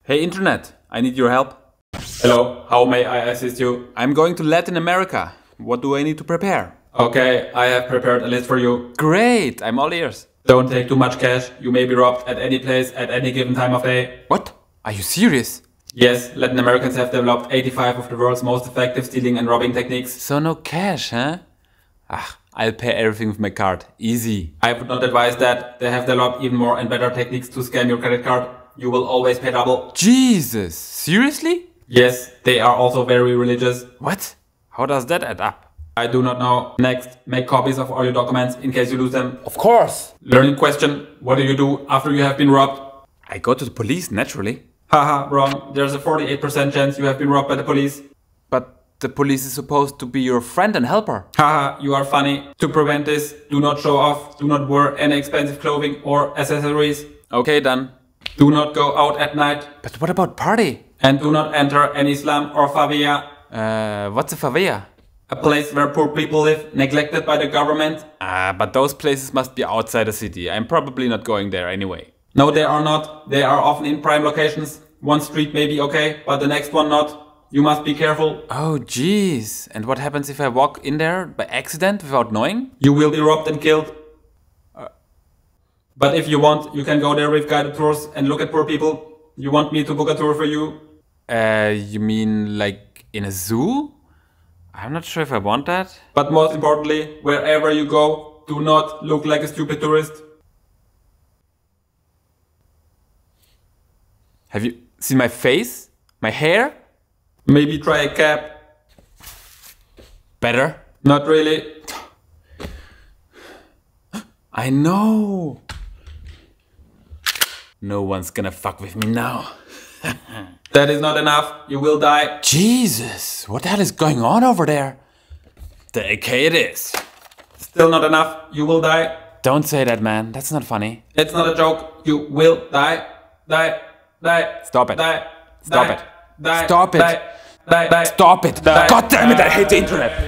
Hey Internet, I need your help. Hello, how may I assist you? I'm going to Latin America. What do I need to prepare? Okay, I have prepared a list for you. Great, I'm all ears. Don't take too much cash. You may be robbed at any place at any given time of day. What? Are you serious? Yes, Latin Americans have developed 85 of the world's most effective stealing and robbing techniques. So no cash, huh? I'll pay everything with my card. Easy. I would not advise that. They have developed even more and better techniques to scam your credit card. You will always pay double. Jesus! Seriously? Yes, they are also very religious. What? How does that add up? I do not know. Next, make copies of all your documents in case you lose them. Of course! Learning question. What do you do after you have been robbed? I go to the police, naturally. Haha, wrong. There's a 48% chance you have been robbed by the police. But the police is supposed to be your friend and helper. Haha, you are funny. To prevent this, do not show off, do not wear any expensive clothing or accessories. Okay, done. Do not go out at night. But what about party? And do not enter any slum or favela. What's a favela? A place where poor people live, neglected by the government. But those places must be outside the city. I'm probably not going there anyway. No, they are not. They are often in prime locations. One street may be okay, but the next one not. You must be careful. Oh, jeez. And what happens if I walk in there by accident without knowing? You will be robbed and killed. But if you want, you can go there with guided tours and look at poor people. You want me to book a tour for you? You mean like in a zoo? I'm not sure if I want that. But most importantly, wherever you go, do not look like a stupid tourist. Have you seen my face? My hair? Maybe try a cap. Better? Not really. I know. No one's gonna fuck with me now. That is not enough. You will die. Jesus, what the hell is going on over there? The AK it is. Still not enough. You will die. Don't say that, man. That's not funny. It's not a joke. You will die. Die. Die. Stop it. Die. Stop it. Die. Stop it. Die. Die. Stop it. Die. God damn it, I hate the internet.